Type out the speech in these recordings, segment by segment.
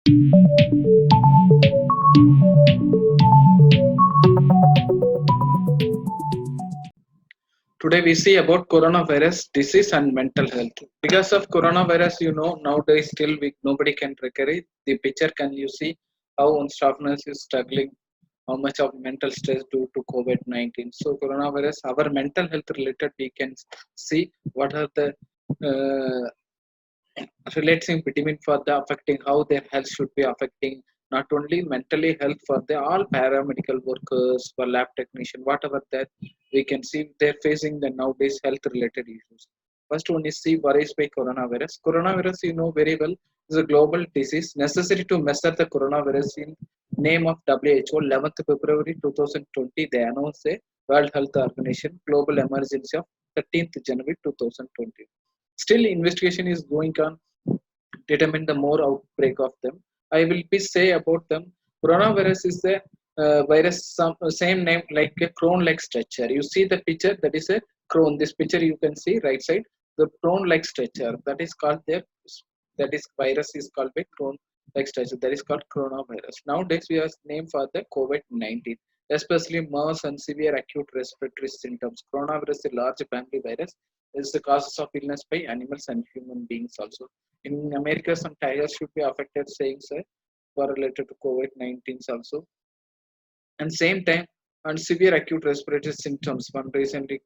Today we see about coronavirus disease and mental health. Because of coronavirus, nowadays still nobody can recover. The picture can you see how one staff nurse is struggling, how much of mental stress due to COVID-19. So coronavirus, our mental health related, we can see what are the uh, relating between for the affecting how their health should be affecting not only mentally health for the all paramedical workers for lab technician whatever that we can see they're facing the nowadays health related issues. First one is see worries by coronavirus. Coronavirus you know very well is a global disease necessary to measure the coronavirus in name of WHO 11th February 2020 they announced a World Health Organization global emergency of 13th January 2020. Still investigation is going on determine the more outbreak of them. I will be say about them. Coronavirus is the virus same name like a Crohn-like structure. You see the picture that is a Crohn. This picture you can see right side the Crohn-like structure that is called their that is virus is called by Crohn-like structure that is called coronavirus. Nowadays we have name for the COVID-19, especially MERS and severe acute respiratory symptoms. Coronavirus is a large family virus is the causes of illness by animals and human beings also. In America, some tigers should be affected, saying sir, correlated to COVID-19 also. And same time, and severe acute respiratory symptoms, one recently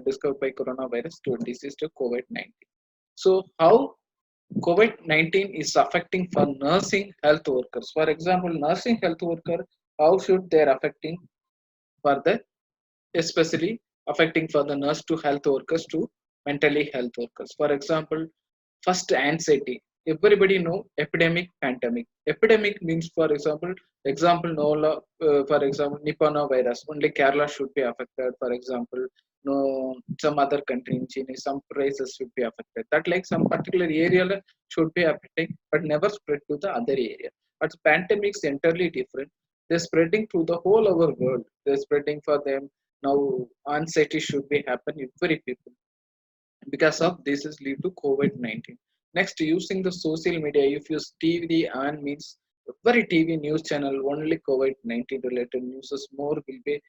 discovered by coronavirus to disease to COVID-19. So, how COVID-19 is affecting for nursing health workers? For example, nursing health worker, how should they are affecting for the especially affecting for the nurse to health workers to mentally health workers. For example, first anxiety. Everybody know epidemic, pandemic. Epidemic means, for example, no, for example, Nipah virus. Only Kerala should be affected. For example, no, some other country in China, some places should be affected. That like some particular area should be affected, but never spread to the other area. But pandemics entirely different. They're spreading to the whole our world. They're spreading for them now. Anxiety should be happen every people because of this is lead to COVID-19. Next, using the social media, if you TV on means very TV news channel only COVID-19 related news more will be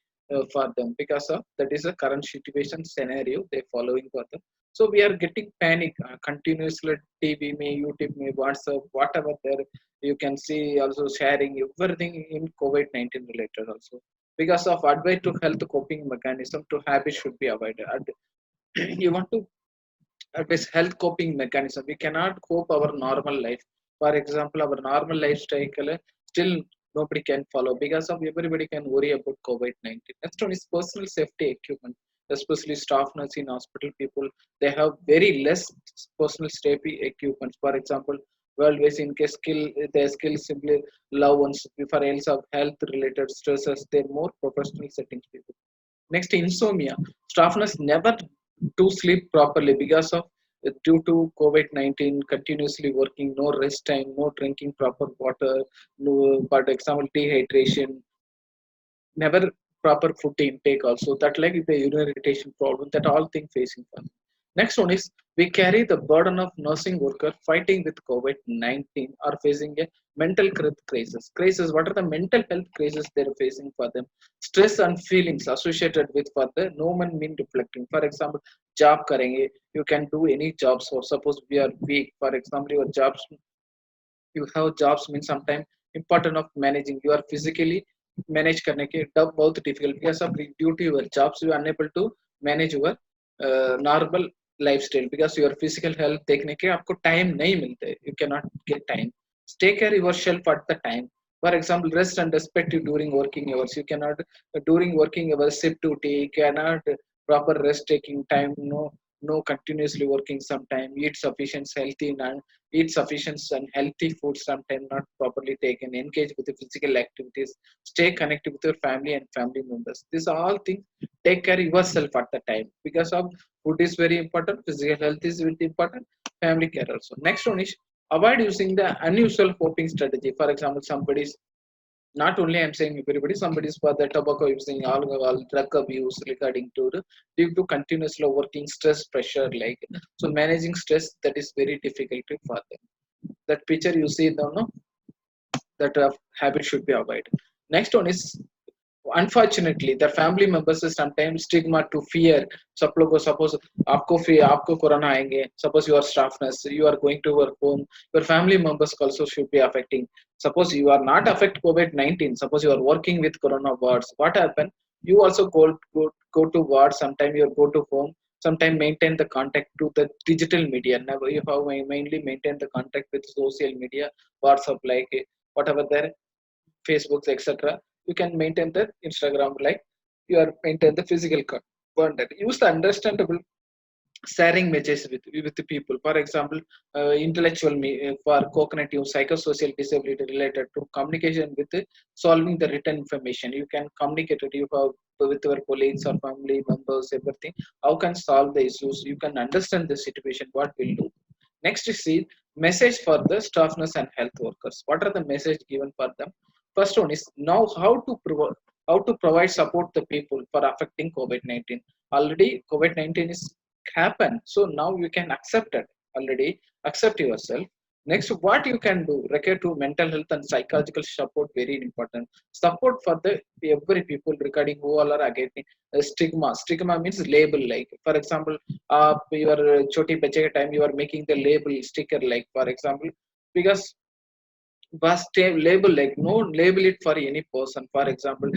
for them because of that is a current situation scenario they following for them. So we are getting panic continuously TV, me, YouTube, me, WhatsApp, whatever there you can see also sharing everything in COVID-19 related also because of advice to health coping mechanism to habit should be avoided. You want to this health coping mechanism we cannot cope our normal life. For example, our normal lifestyle still nobody can follow because of everybody can worry about COVID-19. Next one is personal safety equipment, especially staff nurse in hospital people they have very less personal safety equipment. For example, worldwide in case skill their skills simply love ones for else of health related stresses they're more professional settings people. Next, insomnia. Staff nurse never to sleep properly because of due to COVID-19 continuously working, no rest time, no drinking proper water, no, but example dehydration, never proper food intake also that like the urinary irritation problem that all thing facing for. Next one is we carry the burden of nursing worker fighting with COVID-19 or facing a mental health crisis. What are the mental health crises they're facing for them? Stress and feelings associated with for the no one mean reflecting. For example, job karenge, you can do any jobs. So suppose we are weak, for example your jobs you have jobs means sometimes important of managing you are physically manage करने के तब बहुत difficult because of due to your jobs you are unable to manage your normal lifestyle because your physical health देखने के आपको time नहीं मिलते, you cannot get time. Take care yourself at the time. For example, rest and respect you during working hours. You cannot during working hours shift duty. You cannot proper rest taking time. No continuously working sometime. Eat sufficient healthy and eat sufficient and healthy food sometime not properly taken. Engage with the physical activities. Stay connected with your family and family members. These are all things. Take care yourself at the time because of food is very important. Physical health is very important. Family care also. Next one is avoid using the unusual coping strategy. For example, somebody's not only I'm saying everybody, somebody's for the tobacco using alcohol, drug abuse regarding to the due to continuously working stress pressure like so managing stress that is very difficult for them. That picture you see now, no? that habit should be avoided. Next one is, unfortunately the family members is sometimes stigma to fear. Suppose आपको corona आएंगे, suppose you are staff nurse, you are going to work home, your family members also should be affecting. Suppose you are not affect COVID-19, suppose you are working with corona wards, what happen? You also go to ward, sometime you go to home, sometime maintain the contact to the digital media. Never you have mainly maintain the contact with social media, WhatsApp, like whatever there, Facebook, etc. You can maintain the Instagram, like you are maintain the physical content. Use the understandable sharing messages with the people. For example, for cognitive psychosocial disability related to communication with solving the written information. You can communicate it you have with your colleagues or family members, everything. How can solve the issues? You can understand the situation. What will do? Next is see message for the staff nurse and health workers. What are the message given for them? First one is now how to provide support the people for affecting COVID-19. Already COVID-19 is happened, so now you can accept it. Already accept yourself. Next, what you can do, require to mental health and psychological support, very important. Support for the every people regarding who all are getting stigma. Stigma means label, like for example, your choti bache ke time you are making the label sticker, like for example, because label, like no label it for any person. For example,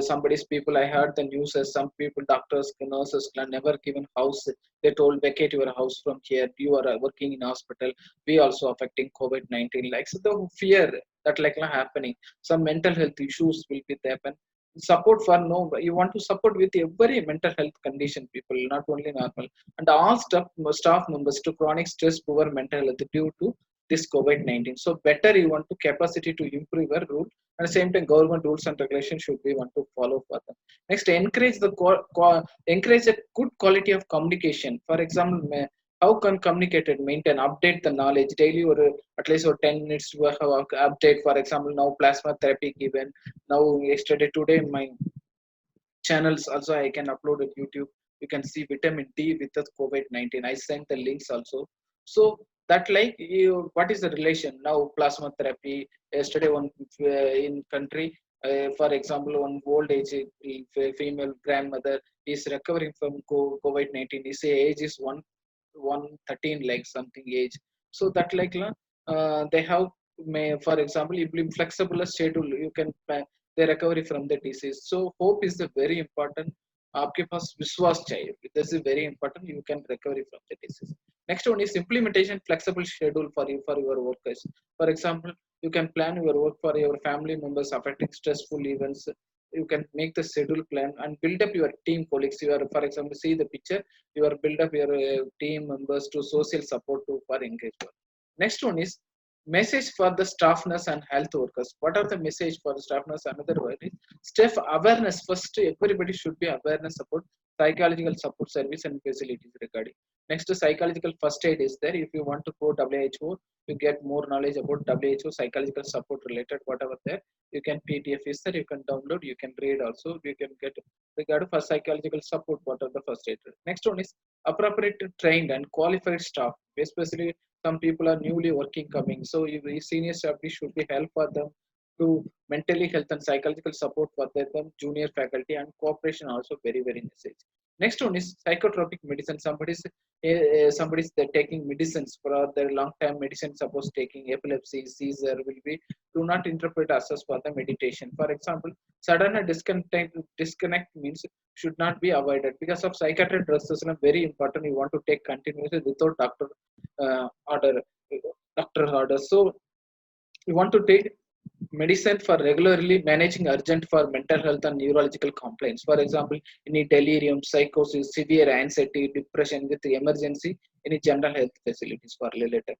somebody's people, I heard the news as some people, doctors, nurses are never given house. They told vacate your house from here, you are working in hospital, we also affecting COVID-19, like so the fear that like happening, some mental health issues will be there. And support for no, you want to support with every mental health condition people, not only normal. And all staff members to chronic stress, poor mental health due to this COVID-19. So better you want to capacity to improve your rule. At the same time, government rules and regulations should be want to follow for them. Next, encourage a good quality of communication. For example, how can communicated maintain update the knowledge daily, or at least or 10 minutes to have a update. For example, now plasma therapy given. Now yesterday today my channels also I can upload at YouTube. You can see vitamin D with the COVID-19. I sent the links also. So that like you, what is the relation now? Plasma therapy. Yesterday one in country, for example, one old age female grandmother is recovering from COVID-19. His age is 113, like something age. So that like they have for example, if you flexible schedule, you can the recovery from the disease. So hope is the very important. आपके पास विश्वास चाहिए. This is very important. You can recover from the disease. Next one is implementation flexible schedule for you for your workers. For example, you can plan your work for your family members affecting stressful events. You can make the schedule plan and build up your team colleagues. You are, for example, see the picture. You are build up your team members to social support to for engagement. Next one is message for the staff nurse and health workers. What are the message for the staff nurse? Another word is staff awareness. First, everybody should be awareness about psychological support service and facilities regarding. Next, psychological first aid is there. If you want to go WHO, you get more knowledge about WHO psychological support related whatever there. You can PDF is there. You can download. You can read also. You can get regarding for psychological support. What are the first aid? Next one is appropriate trained and qualified staff, especially some people are newly working coming, so senior staff should be help for them to mentally health and psychological support for them, junior faculty, and cooperation also very very necessary. Next one is psychotropic medicine. Somebody's they're taking medicines for their long time medicine, suppose taking epilepsy, seizure, will be do not interpret assess for the meditation. For example, sudden disconnect means should not be avoided because of psychiatric drugs is very important. You want to take continuously without order, doctor order. So you want to take medicine for regularly managing urgent for mental health and neurological complaints. For example, any delirium, psychosis, severe anxiety, depression with emergency, any general health facilities for related.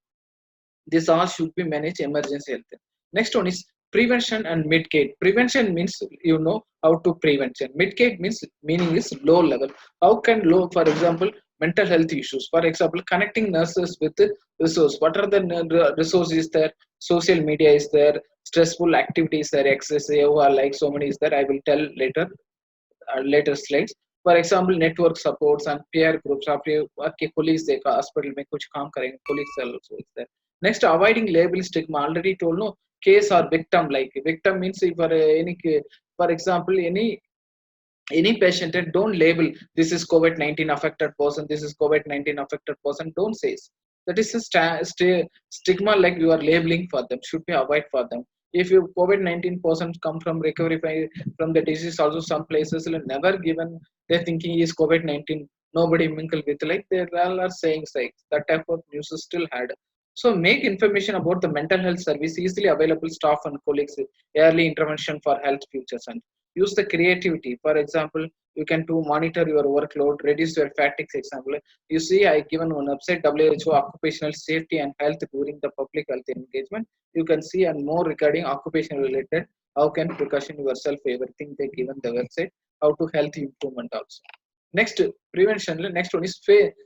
This all should be managed emergency health. Next one is prevention and mitigate. Prevention means you know how to prevention. Mitigate means meaning is low level. How can low, for example, mental health issues. For example, connecting nurses with the resource. What are the resources there? Social media is there. Stressful activities there. Excessive or like so many is there. I will tell later slides. For example, network supports and peer groups. आपके colleagues देखा hospital में कुछ काम करेंगे, colleagues also is there. Next, avoiding label stigma. Already told no. case or victim. Like victim means if for for example any patient, and don't label this is COVID-19 affected person, this is COVID-19 affected person, don't say that is a stigma, like you are labeling for them, should be avoid for them. If you COVID-19 person come from recovery from the disease, also some places will never given, they're thinking is COVID-19, nobody mingle with, like they all are saying like that type of news is still had. So make information about the mental health service easily available staff and colleagues, early intervention for health futures, and use the creativity. For example, you can to monitor your workload, reduce your fatigue. Example, you see I given one website, WHO occupational safety and health during the public health engagement. You can see and more regarding occupation related, how can precaution yourself, everything they given the website, how to health improvement also. Next prevention, next one is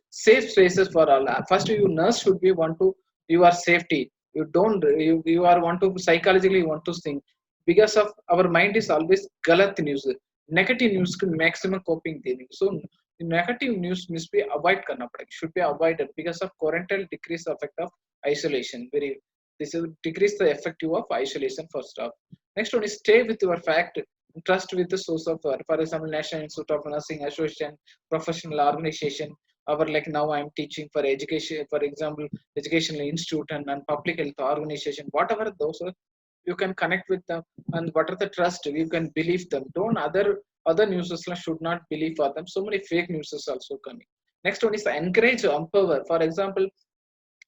safe spaces for all. First you nurse should be want to your safety. You don't you are want to psychologically want to think, because of our mind is always galat news, negative news can maximum coping देने. So negative news must be avoid करना पड़ेगा, should be avoided, because of quarantine decrease the effect of isolation. Very, this will decrease the effective of isolation for staff. Next one is stay with your fact, trust with the source of for example National Institute of Nursing Association, professional organization. Our like now I am teaching for education, for example educational institute and public health organization, whatever those are, you can connect with them, and what are the trust you can believe them. Don't other news should not believe for them, so many fake news is also coming. Next one is encourage, empower. For example,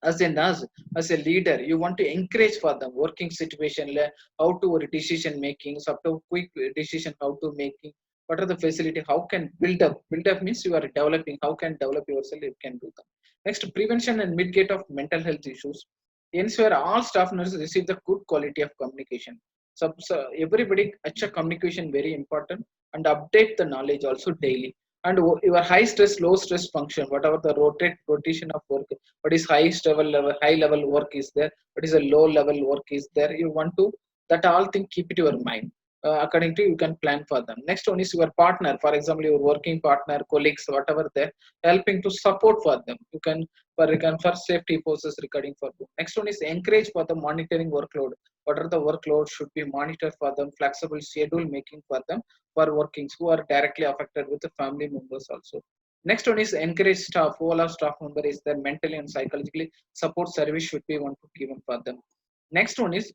as a nurse, as a leader, you want to encourage for them working situation, how to decision making, up to quick decision, how to making, what are the facility, how can build up means you are developing, how can develop yourself, you can do that. Next, prevention and mitigate of mental health issues. Ensure all staff nurses receive the good quality of communication. So everybody acha communication very important, and update the knowledge also daily. And your high stress low stress function, whatever the rotation of work, what is high level work is there, what is a low level work is there, you want to that all thing keep it your mind. According to you can plan for them. Next one is your partner, for example your working partner, colleagues, whatever they're helping to support for them, you can for safety poses regarding for them. Next one is encourage for the monitoring workload, what are the workload should be monitored for them, flexible schedule making for them, for workings who are directly affected with the family members also. Next one is encourage staff, all our staff member is there mentally and psychologically support service should be one to given for them. Next one is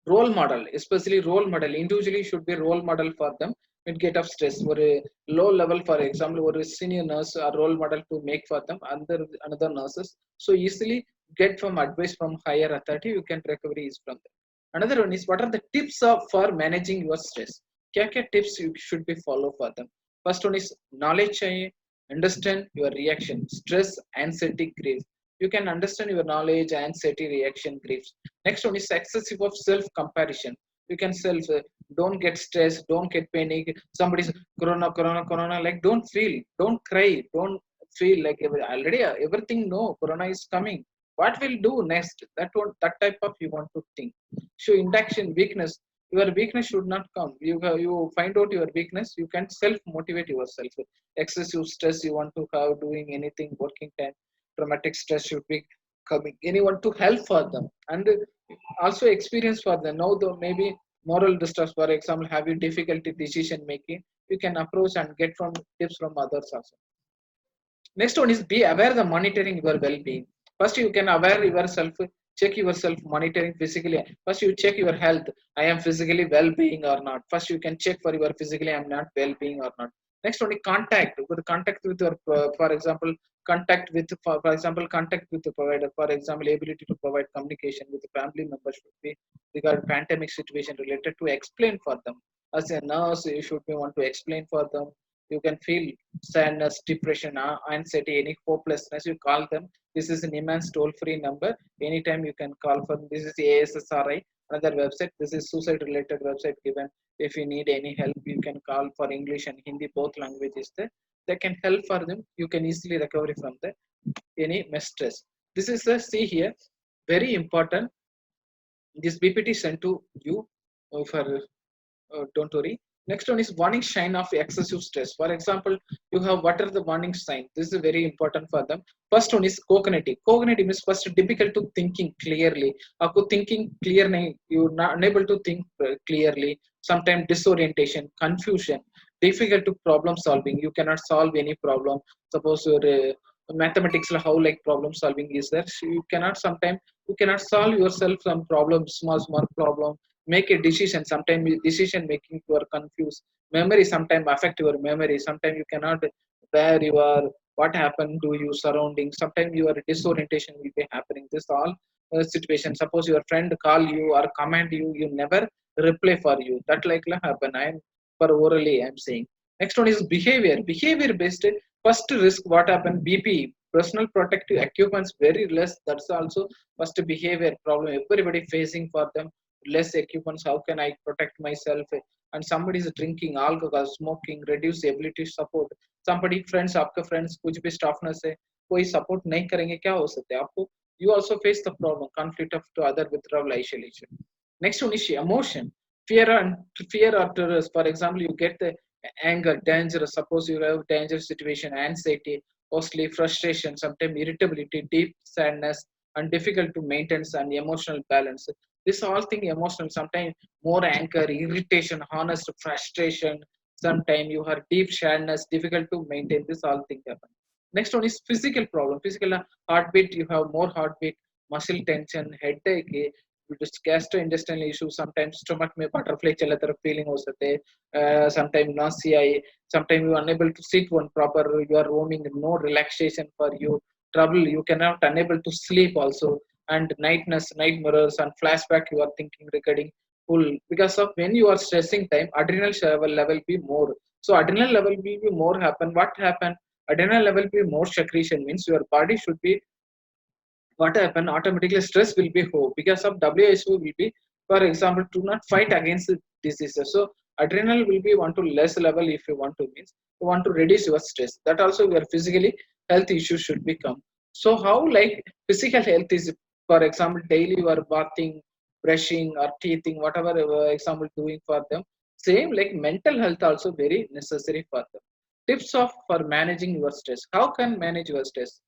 role model, especially role model individually should be role model for them. Mitigate of stress or a low level, for example or a senior nurse a role model to make for them under another nurses, so easily get from advice from higher authority, you can recovery is from them. Another one is what are the tips of for managing your stress, kya tips you should be follow for them. First one is knowledge chahiye, understand your reaction, stress, anxiety, grief, you can understand your knowledge, anxiety, reaction, griefs. Next one is excessive of self comparison. You can self don't get stressed, don't get panic. Somebody's corona, like don't feel, don't cry, don't feel like already everything. No, corona is coming. What will do next? That one, that type of you want to think. So induction weakness. Your weakness should not come. You find out your weakness. You can self motivate yourself. Excessive stress you want to have doing anything working time. Traumatic stress should be coming. Anyone to help for them, and also experience for them. Now though maybe moral distress, for example, have you difficulty decision making, you can approach and get from tips from others also. Next one is be aware the monitoring your well-being. First you can aware yourself, check yourself monitoring physically. First you check your health. I am physically well-being or not. First you can check for your physically I am not well-being or not. Next one is contact. With contact with your, for example, contact with for example contact with the provider. For example, ability to provide communication with the family members should be regarding pandemic situation related to explain for them. As a nurse, you should be want to explain for them. You can feel sadness, depression, anxiety, any hopelessness, you call them. This is an immense toll-free number. Anytime you can call for. This is ASSRI, another website. This is suicide-related website given. If you need any help, you can call for English and Hindi, both languages there. They can help for them. You can easily recover from the any stress. This is the see here, very important. This BPT sent to you for don't worry. Next one is warning sign of excessive stress. For example, you have what are the warning sign? This is very important for them. First one is cognitive. Cognitive means first difficult to thinking clearly. Aapko thinking clear nahi, you're not unable to think clearly. Sometimes disorientation, confusion, difficult to problem solving. You cannot solve any problem. Suppose your mathematics how like problem solving is there. So you cannot sometimes you cannot solve yourself some problem, small problem, make a decision. Sometimes decision making you are confused. Memory sometimes affect your memory. Sometimes you cannot where you are, what happened to you surroundings. Sometimes your disorientation will be happening. This all situation. Suppose your friend call you or command you, you never reply for you. That likely happen. I am for orally I am saying. Next one is behavior. Behavior based. First risk what happened, BP, personal protective equipments very less. That's also first behavior problem everybody facing for them. Less equipments, how can I protect myself? And somebody is drinking alcohol, smoking, reduce ability to support. somebody friends, आपके friends कुछ भी स्टाफनेस है, कोई support नहीं करेंगे, क्या हो सकता है आपको? You also face the problem conflict of to other withdrawal isolation. Next one is emotion. Fear or terror. For example, you get the anger, dangerous. Suppose you have dangerous situation, anxiety, mostly frustration, sometimes irritability, deep sadness, and difficult to maintain and emotional balance. This all thing emotional. Sometimes more anger, irritation, honest frustration. Sometimes you have deep sadness, difficult to maintain. This all thing happen. Next one is physical problem. Physical heartbeat. You have more heartbeat, muscle tension, headache, gastrointestinal issues. Sometimes stomach में butterfly चला तरह feeling हो सकते हैं. Sometimes nausea. Sometimes you are unable to sit one proper. You are roaming, no relaxation for you. Trouble. You cannot unable to sleep also. And nightness, night mirrors, and flashback. You are thinking regarding full because of when you are stressing time, adrenal level be more. So adrenal level will be more happen. What happen? Adrenal level be more secretion means your body should be what happen automatically stress will be low because of WHO will be, for example, to not fight against the diseases. So adrenal will be want to less level if you want to means you want to reduce your stress. That also your physically health issues should become. So how like physical health is, for example, daily you are bathing, brushing or teething, whatever example doing for them. Same like mental health also very necessary for them. Tips of for managing your stress. How can manage your stress?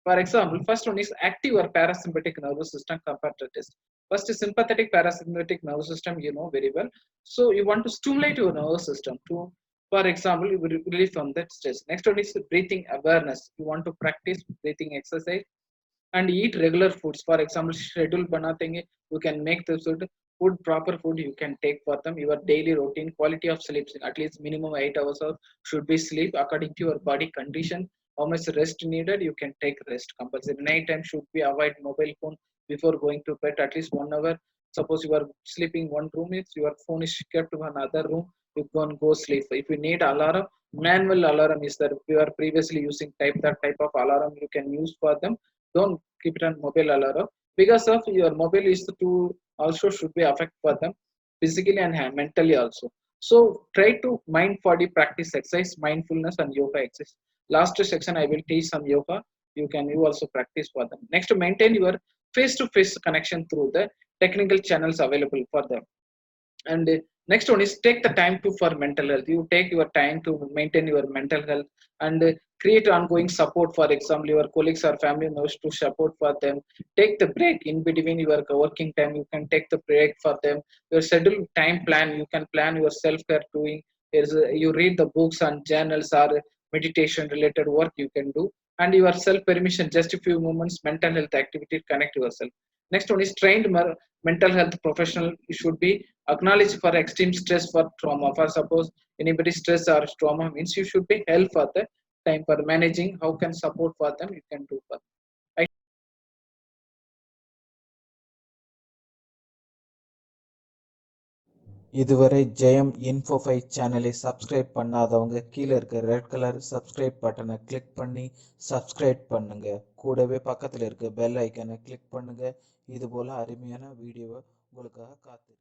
For example, first one is active or parasympathetic nervous system comparator test. First is sympathetic parasympathetic nervous system, you know very well. So you want to stimulate your nervous system to, for example, you will relieve from that stress. Next one is breathing awareness. You want to practice breathing exercise and eat regular foods. For example, schedule bana देंगे, you can make the food proper food you can take for them. Your daily routine, quality of sleep, at least minimum 8 hours of should be sleep according to your body condition. How much rest needed, you can take rest. Compulsory night time should be avoid mobile phone before going to bed at least 1 hour. Suppose you are sleeping one room, if your phone is kept to another room, you can go sleep. If you need alarm, manual alarm is there. If you are previously using that type of alarm, you can use for them. Don't keep it on mobile alarm because of your mobile is to also should be affect for them physically and mentally also. So try to mind body practice exercise, mindfulness and yoga exercise. Last section I will teach some yoga. You also practice for them. Next, to maintain your face to face connection through the technical channels available for them. And next one is take the time to for mental health. You take your time to maintain your mental health and create ongoing support. For example, your colleagues or family members to support for them. Take the break in between your working time. You can take the break for them. Your schedule time plan, you can plan your self-care doing is you read the books and journals or meditation related work you can do. And your self permission, just a few moments mental health activity, connect yourself. Next one is trained mental health professional. You should be acknowledge for extreme stress for trauma. For suppose anybody stress or trauma means you should be help for the time for managing. How can support for them you can do for them. Right? இதுவரை ஜெயம் info 5 சேனலை subscribe பண்ணாதவங்க கீழே இருக்க red colour subscribe பட்டனை click பண்ணி subscribe பண்ணுங்க. கூடவே பக்கத்தில் இருக்க பெல் ஐக்கனை கிளிக் பண்ணுங்க. இது போல அருமையான வீடியோவை உங்களுக்காக காத்து